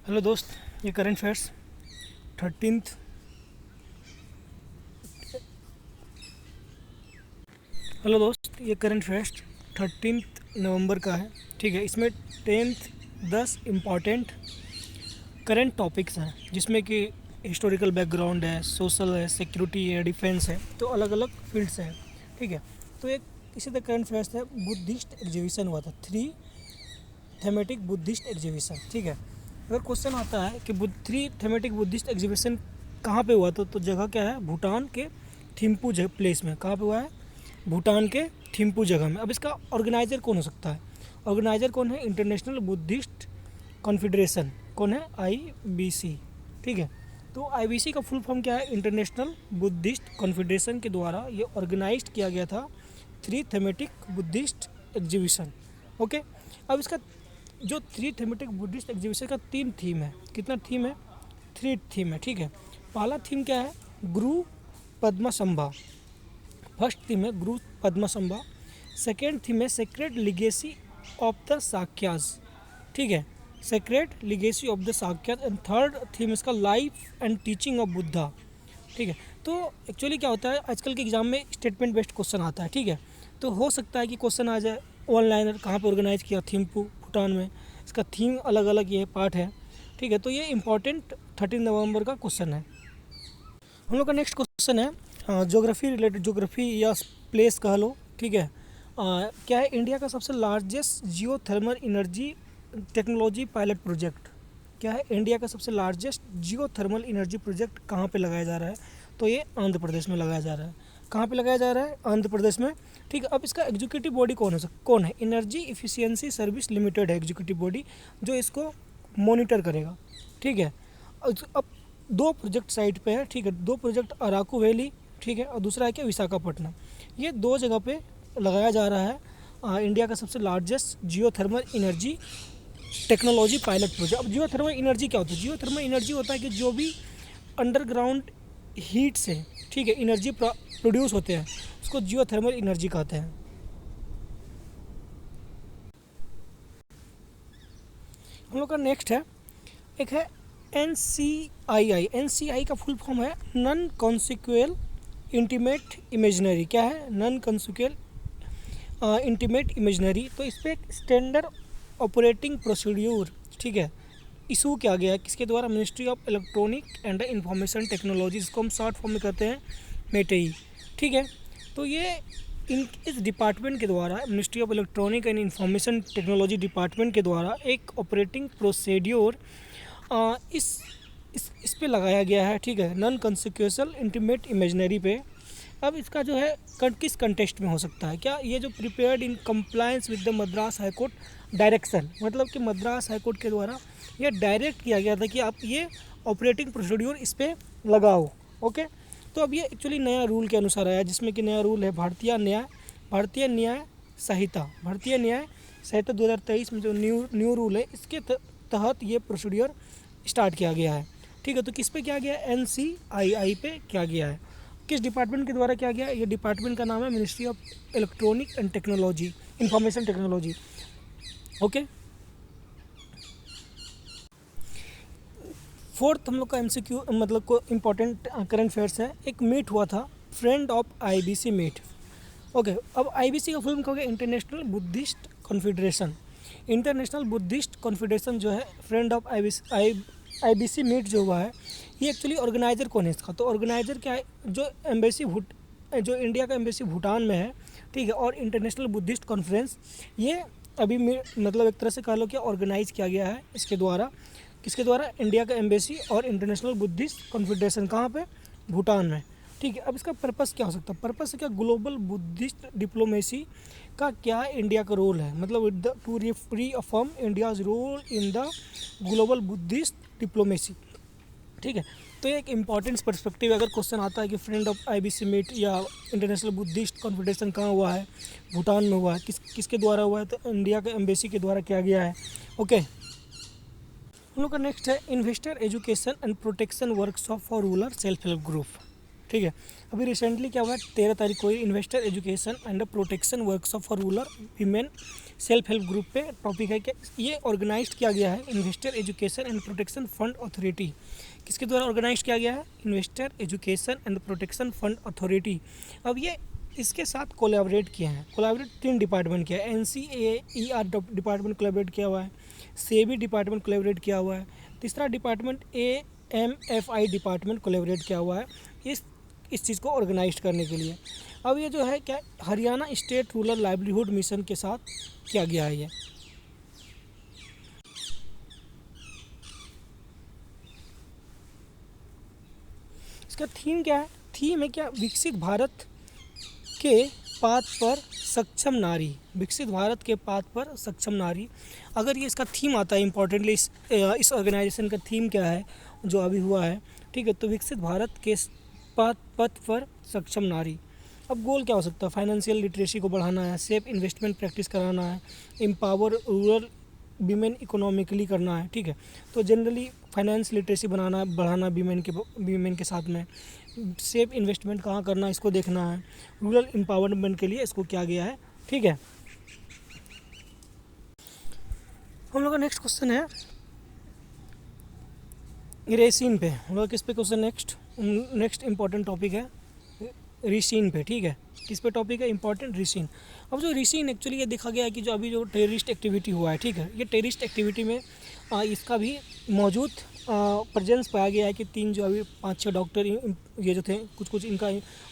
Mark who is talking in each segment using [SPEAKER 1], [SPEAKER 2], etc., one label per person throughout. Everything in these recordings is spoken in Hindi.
[SPEAKER 1] हेलो दोस्त, ये करंट अफेयर्स 13th। हेलो दोस्त, ये करंट अफेयर्स 13 नवंबर का है। ठीक है, इसमें 10 इम्पॉर्टेंट करंट टॉपिक्स हैं, जिसमें कि हिस्टोरिकल बैकग्राउंड है, सोशल है, सिक्योरिटी है, डिफेंस है, तो अलग अलग फील्ड्स हैं। ठीक है, तो एक इसी तरह करंट अफेयर्स है, बुद्धिस्ट एग्जीबिशन हुआ था, 3 थेमेटिक बुद्धिस्ट एग्जीबिशन। ठीक है, अगर क्वेश्चन आता है कि 3 थेमेटिक बुद्धिस्ट एग्जीबिशन कहाँ पे हुआ, तो जगह क्या है, भूटान के थिम्पू प्लेस में। कहाँ पे हुआ है? भूटान के थिम्पू जगह में। अब इसका ऑर्गेनाइजर कौन हो सकता है? ऑर्गेनाइजर कौन है? International Buddhist confederation. कौन है? IBC। ठीक है, तो IBC का फुल फॉर्म क्या है? इंटरनेशनल बुद्धिस्ट कॉन्फेडरेशन के द्वारा ये ऑर्गेनाइज किया गया था 3 थेमेटिक बुद्धिस्ट एग्जीबिशन। ओके, अब इसका जो 3 थीमेटिक बुद्धिस्ट एग्जीबिशन का 3 थीम है। कितना थीम है? 3 थीम है। ठीक है, पहला थीम क्या है? गुरु पद्मसंभा। फर्स्ट थीम है गुरु पद्मसंभा। सेकेंड थीम है sacred legacy of the Sakyas. ठीक है, sacred legacy of the Sakyas. And third theme इसका life and teaching of Buddha. ठीक है, तो एक्चुअली क्या होता है, आजकल के एग्जाम में स्टेटमेंट बेस्ड क्वेश्चन आता है। ठीक है, तो हो सकता है कि क्वेश्चन आ जाए ऑनलाइन, कहाँ पर ऑर्गेनाइज किया? थिम्पू, भूटान में। इसका थीम अलग अलग ये पार्ट है। ठीक है, तो ये इंपॉर्टेंट 13 नवंबर का क्वेश्चन है। हम लोग का नेक्स्ट क्वेश्चन है ज्योग्राफी रिलेटेड, ज्योग्राफी या प्लेस कह लो। ठीक है, क्या है इंडिया का सबसे largest geothermal energy technology pilot project? क्या है इंडिया का सबसे largest geothermal energy project? कहाँ पे लगाया जा रहा है? तो ये आंध्र प्रदेश में लगाया जा रहा है। कहाँ पे लगाया जा रहा है? आंध्र प्रदेश में। ठीक है, अब इसका एग्जीक्यूटिव बॉडी कौन है? एनर्जी इफिशियंसी सर्विस लिमिटेड है एग्जीक्यूटिव बॉडी, जो इसको मॉनिटर करेगा। ठीक है, अब 2 प्रोजेक्ट साइट पे है। ठीक है, 2 प्रोजेक्ट अराकू वैली, ठीक है, और दूसरा है क्या, विशाखापट्टनम। ये 2 जगह पे लगाया जा रहा है इंडिया का सबसे largest geothermal energy technology pilot project. अब जियो थर्मल एनर्जी क्या होता है? जियो थर्मल एनर्जी होता है कि जो भी अंडरग्राउंड हीट से, ठीक है, एनर्जी प्रोड्यूस होते हैं, उसको जियो थर्मल एनर्जी कहते हैं। हम लोग का नेक्स्ट है, एक है NCII। NCI का फुल फॉर्म है नॉन कॉन्सिक्वेल इंटीमेट इमेजनरी। क्या है? Non consensual intimate imaginary. तो इस पर एक स्टैंडर्ड ऑपरेटिंग प्रोसीड्यूर, ठीक है, इशू किया गया है। किसके द्वारा? Ministry of electronic and information technology, जिसको हम शॉर्ट फॉर्म में कहते हैं मेटेई। ठीक है, तो ये इस डिपार्टमेंट के द्वारा, ministry of electronic and information technology department के द्वारा एक ऑपरेटिंग प्रोसीड्यूर इस पे लगाया गया है। ठीक है, नॉन कॉन्सिक्वेंशियल इंटीमेट इमेजनरी पे। अब इसका जो है किस कंटेक्स्ट में हो सकता है? क्या ये जो prepared in compliance with the Madras high court direction, मतलब कि मद्रास हाई कोर्ट के द्वारा ये डायरेक्ट किया गया था कि आप ये ऑपरेटिंग प्रोसीड्यूर इस पर लगाओ। ओके, तो अब ये एक्चुअली नया रूल के अनुसार आया, जिसमें कि नया रूल है भारतीय न्याय संहिता 2023 में जो न्यू रूल है, इसके तहत ये प्रोसीड्यूर स्टार्ट किया गया है। ठीक है, तो किस पे किया गया है? NCII पे किया गया है। किस डिपार्टमेंट के द्वारा किया गया है? ये डिपार्टमेंट का नाम है ministry of electronic and technology, information technology. Okay, fourth हम लोग का MCQ मतलब को इम्पोर्टेंट करंट अफेयर्स है। एक मीट हुआ था, friend of IBC meet. Okay, अब IBC का फुल फॉर्म क्या हो गया? International Buddhist Confederation. International Buddhist Confederation जो है, फ्रेंड ऑफ IBC मीट जो हुआ है, ये एक्चुअली ऑर्गेनाइजर कौन है इसका? तो ऑर्गेनाइजर क्या है? जो इंडिया का एम्बेसी भूटान में है। ठीक है, और इंटरनेशनल बुद्धिस्ट कॉन्फ्रेंस, ये अभी मतलब एक तरह से कह लो कि ऑर्गेनाइज किया गया है इसके द्वारा। किसके द्वारा? इंडिया का एम्बेसी और इंटरनेशनल बुद्धिस्ट कॉन्फेडरेशन। कहाँ पे? भूटान में। ठीक है, अब इसका पर्पस क्या हो सकता है? पर्पस क्या? ग्लोबल बुद्धिस्ट डिप्लोमेसी का क्या इंडिया का रोल है, मतलब to reaffirm India's role in the global Buddhist diplomacy. ठीक है, तो एक इम्पॉर्टेंट पर्सपेक्टिव अगर क्वेश्चन आता है कि फ्रेंड ऑफ IBC मीट या इंटरनेशनल बुद्धिस्ट कॉन्फेडरेशन कहाँ हुआ है? भूटान में हुआ है। किसके द्वारा हुआ है? तो इंडिया के एम्बेसी के द्वारा किया गया है। ओके, हम लोग का नेक्स्ट है investor education and protection workshop for rural self help group. ठीक है। अभी रिसेंटली क्या हुआ है, 13 तारीख को investor education and protection workshop for rural women self help group पे टॉपिक है कि ये ऑर्गेनाइज किया गया है investor education and protection fund authority. किसके द्वारा ऑर्गेनाइज किया गया है? Investor education and protection fund authority. अब ये इसके साथ कोलैबोरेट किया है, कोलैबोरेट 3 डिपार्टमेंट किया है, NCAER डिपार्टमेंट कोलैबोरेट किया हुआ है, सेबी डिपार्टमेंट कोलैबोरेट किया हुआ है, तीसरा डिपार्टमेंट AMFI डिपार्टमेंट कोलैबोरेट किया हुआ है इस चीज़ को ऑर्गेनाइज करने के लिए। अब ये जो है क्या Haryana state rural livelihood mission के साथ किया गया है। ये इसका थीम क्या है? थीम है क्या? विकसित भारत के पाथ पर सक्षम नारी, विकसित भारत के पाथ पर सक्षम नारी। अगर ये इसका थीम आता है इम्पोर्टेंटली, इस ऑर्गेनाइजेशन का थीम क्या है जो अभी हुआ है, ठीक है, तो विकसित भारत के पथ पर सक्षम नारी। अब गोल क्या हो सकता है? फाइनेंशियल लिटरेसी को बढ़ाना है, सेफ इन्वेस्टमेंट प्रैक्टिस कराना है, एम्पावर रूरल वीमेन इकोनॉमिकली करना है, ठीक है। तो जनरली फाइनेंस लिटरेसी बढ़ाना वीमेन के साथ में, सेफ इन्वेस्टमेंट कहाँ करना इसको देखना है, रूरल एम्पावरमेंट के लिए इसको किया गया है, ठीक है। हम लोग का नेक्स्ट क्वेश्चन है रेसिन पे। हम लोग किस पे क्वेश्चन नेक्स्ट इंपॉर्टेंट टॉपिक है रिसिन पे, ठीक है। किस पे टॉपिक है? Important ricin. अब जो रिसिन एक्चुअली ये देखा गया है कि जो अभी जो टेररिस्ट एक्टिविटी हुआ है, ठीक है, ये टेररिस्ट एक्टिविटी में इसका भी मौजूद प्रेजेंस पाया गया है कि 3 जो अभी 5-6 डॉक्टर ये जो थे कुछ इनका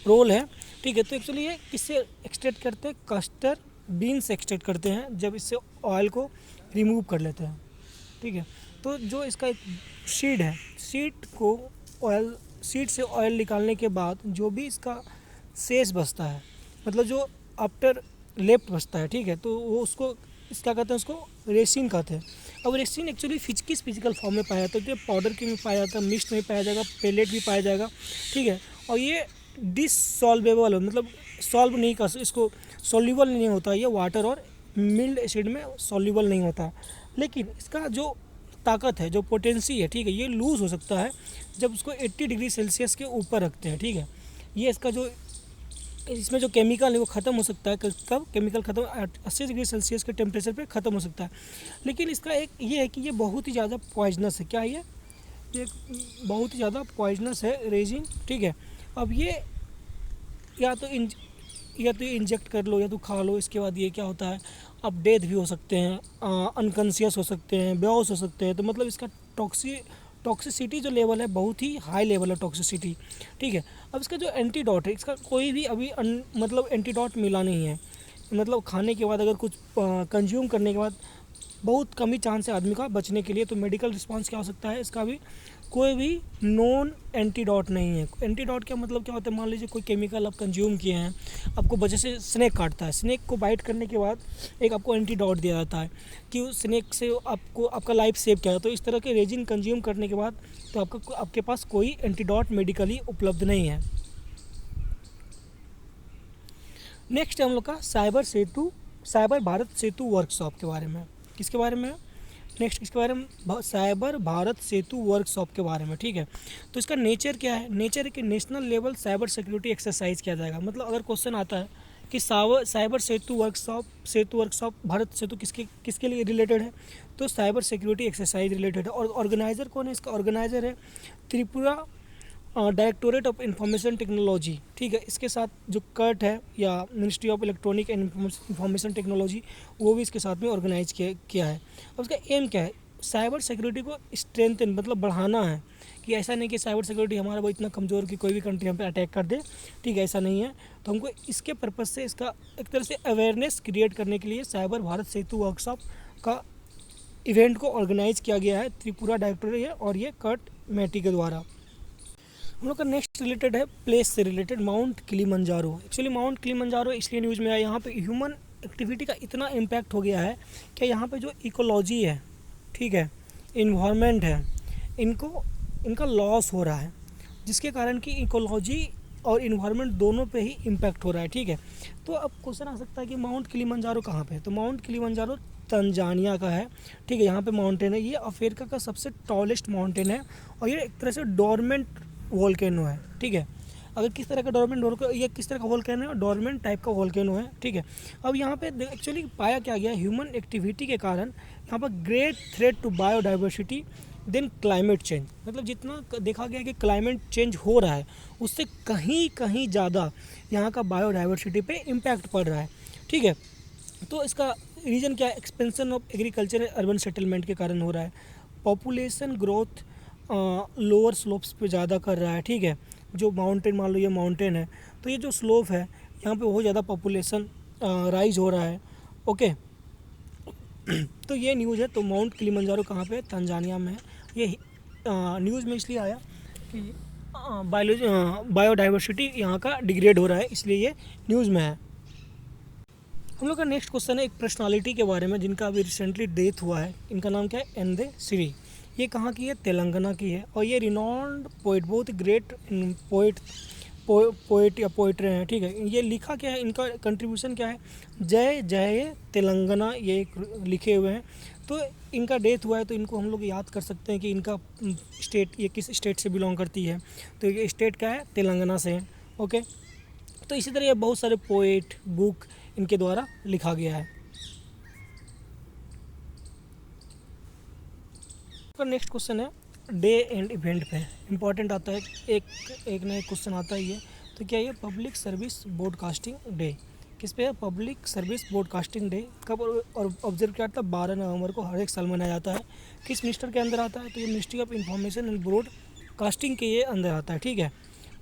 [SPEAKER 1] रोल है, ठीक है। तो एक्चुअली ये किससे एक्सट्रैक्ट करते हैं? कस्टर बीन से एक्सट्रैक्ट करते हैं, जब इससे ऑयल को रिमूव कर लेते हैं, ठीक है। तो जो इसका एक सीड है, सीड से ऑयल निकालने के बाद जो भी इसका शेष बचता है, मतलब जो आफ्टर लेफ्ट बचता है, ठीक है, तो वो उसको क्या कहते हैं? उसको रेसिन कहते हैं। अब रेसिन एक्चुअली फिजिकल फॉर्म में पाया जाता है, तो पाउडर के में पाया जाता है, मिस्ट में पाया जाएगा, पेलेट भी पाया जाएगा, ठीक है। और ये डिसॉल्वेबल है, मतलब सॉल्व नहीं कर, इसको सॉल्यूबल नहीं होता, ये वाटर और मिल्ड एसिड में सॉल्यूबल नहीं होता। लेकिन इसका जो ताकत है, जो पोटेंसी है, ठीक है, ये लूज़ हो सकता है जब उसको 80 डिग्री सेल्सियस के ऊपर रखते हैं, ठीक है। ये इसका जो इसमें जो केमिकल है वो ख़त्म हो सकता है, कब केमिकल ख़त्म? 80 डिग्री सेल्सियस के टेम्परेचर पे ख़त्म हो सकता है। लेकिन इसका एक ये है कि ये बहुत ही ज़्यादा पॉइजनस है। क्या ये बहुत ही ज़्यादा पॉइजनस है रेजिन, ठीक है। अब ये या तो इंजेक्ट कर लो या तो खा लो, इसके बाद ये क्या होता है, अब डेथ भी हो सकते हैं, अनकॉन्शियस हो सकते हैं, बेहोश हो सकते हैं। तो मतलब इसका टॉक्सिसिटी जो लेवल है बहुत ही हाई लेवल है टॉक्सिसिटी, ठीक है। अब इसका जो एंटीडोट है, इसका कोई भी अभी मतलब एंटीडोट मिला नहीं है। मतलब खाने के बाद अगर कुछ कंज्यूम करने के बाद बहुत कम ही चांस है आदमी का बचने के लिए। तो मेडिकल रिस्पांस क्या हो सकता है? इसका भी कोई भी नॉन एंटीडोट नहीं है। एंटीडोट क्या मतलब क्या होता है? मान लीजिए कोई केमिकल आप कंज्यूम किए हैं, आपको वजह से स्नेक काटता है, स्नेक को बाइट करने के बाद एक आपको एंटीडोट दिया जाता है कि उस स्नेक से आपको आपका लाइफ सेव किया। तो इस तरह के रेजिन कंज्यूम करने के बाद तो आपके पास कोई एंटीडोट मेडिकली उपलब्ध नहीं है। नेक्स्ट है हम लोग का साइबर भारत सेतु वर्कशॉप के बारे में। किसके बारे में? नेक्स्ट इसके बारे में साइबर भारत सेतु वर्कशॉप के बारे में, ठीक है। तो इसका नेचर क्या है? नेचर है कि national level cyber security exercise किया जाएगा। मतलब अगर क्वेश्चन आता है कि साइबर सेतु वर्कशॉप भारत सेतु किसके लिए रिलेटेड है, तो साइबर सिक्योरिटी एक्सरसाइज रिलेटेड है। और ऑर्गेनाइज़र कौन है? इसका ऑर्गेनाइज़र है Tripura directorate of information technology, ठीक है। इसके साथ जो कट है या ministry of electronic and information technology, वो भी इसके साथ में ऑर्गेनाइज किया है। और उसका एम क्या है? साइबर सिक्योरिटी को स्ट्रेंथन, मतलब बढ़ाना है। कि ऐसा नहीं कि साइबर सिक्योरिटी हमारा वो इतना कमज़ोर कि कोई भी कंट्री हम पे अटैक कर दे, ठीक है, ऐसा नहीं है। तो हमको इसके पर्पज़ से इसका एक तरह से अवेयरनेस क्रिएट करने के लिए साइबर भारत सेतु वर्कशॉप का इवेंट को ऑर्गेनाइज किया गया है त्रिपुरा डायरेक्टोरेट और ये कट मैटी के द्वारा। हम लोग का नेक्स्ट रिलेटेड है प्लेस से related, mount Kilimanjaro. Actually mount Kilimanjaro इसलिए न्यूज़ में आया, यहाँ पे ह्यूमन एक्टिविटी का इतना इम्पैक्ट हो गया है कि यहाँ पे जो इकोलॉजी है, ठीक है, इन्वायरमेंट है, इनका लॉस हो रहा है, जिसके कारण कि इकोलॉजी और इन्वायरमेंट दोनों पे ही इम्पैक्ट हो रहा है, ठीक है। तो अब क्वेश्चन आ सकता है कि माउंट किलिमंजारो कहाँ पे है? तो माउंट किलिमंजारो तंजानिया का है, ठीक है। यहाँ पे माउंटेन है, ये अफ्रीका का सबसे टॉलेस्ट माउंटेन है और ये एक तरह से डोरमेंट वोल्केनो है, ठीक है। अगर किस तरह का डोरमेंट, ये किस तरह का वोल्केनो है, डोरमेंट टाइप का वोल्केनो है, ठीक है। अब यहाँ पे एक्चुअली पाया क्या गया, ह्यूमन एक्टिविटी के कारण यहाँ पर great threat to biodiversity then climate change, मतलब जितना देखा गया कि क्लाइमेट चेंज हो रहा है उससे कहीं कहीं ज़्यादा यहाँ का बायोडाइवर्सिटी पे इम्पैक्ट पड़ रहा है, ठीक है। तो इसका रीज़न क्या है, expansion of agriculture and urban settlement के कारण हो रहा है। पॉपुलेशन ग्रोथ लोअर स्लोप्स पे ज़्यादा कर रहा है, ठीक है। जो माउंटेन, मान लो ये माउंटेन है, तो ये जो स्लोप है यहाँ पे बहुत ज़्यादा पॉपुलेशन राइज हो रहा है, ओके। तो ये न्यूज़ है। तो माउंट किलिमंजारो कहाँ पे है, तंजानिया में है। ये न्यूज़ में इसलिए आया कि बायोडाइवर्सिटी यहाँ का डिग्रेड हो रहा है, इसलिए ये न्यूज़ में है। हम लोग का नेक्स्ट क्वेश्चन है एक पर्सनालिटी के बारे में जिनका अभी रिसेंटली डेथ हुआ है। इनका नाम क्या है, एंदे सिरी। ये कहाँ की है, तेलंगाना की है। और ये रिनॉन्ड पोइट, बहुत ग्रेट पोइट या पोइट्री हैं, ठीक है। ये लिखा क्या है, इनका कंट्रीब्यूशन क्या है, जय जय तेलंगाना, ये एक लिखे हुए हैं। तो इनका डेथ हुआ है तो इनको हम लोग याद कर सकते हैं कि इनका स्टेट, ये किस स्टेट से बिलोंग करती है। तो ये स्टेट क्या है, तेलंगाना से है, ओके। तो इसी तरह ये बहुत सारे पोएट, बुक इनके द्वारा लिखा गया है। नेक्स्ट क्वेश्चन है डे एंड इवेंट पे, इंपॉर्टेंट आता है, एक नया क्वेश्चन आता है ये। तो क्या ये पब्लिक सर्विस ब्रॉडकास्टिंग डे किस पे है, पब्लिक सर्विस ब्रॉडकास्टिंग डे कब और ऑब्जर्व किया जाता है, 12 नवंबर को हर एक साल मनाया जाता है। किस मिनिस्टर के अंदर आता है, तो ये ministry of information and broadcasting के ये अंदर आता है, ठीक है।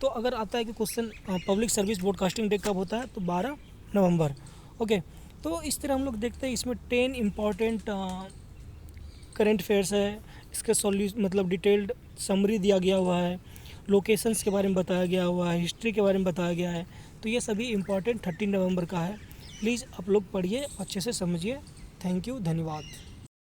[SPEAKER 1] तो अगर आता है कि question public service broadcasting day कब होता है, तो 12 नवंबर, ओके। तो इस तरह हम लोग देखते हैं इसमें 10 इम्पॉर्टेंट करंट अफेयर्स है। इसके मतलब डिटेल्ड समरी दिया गया हुआ है, लोकेशंस के बारे में बताया गया हुआ है, हिस्ट्री के बारे में बताया गया है। तो ये सभी इम्पॉर्टेंट 13 नवंबर का है। प्लीज़ आप लोग पढ़िए, अच्छे से समझिए। थैंक यू, धन्यवाद।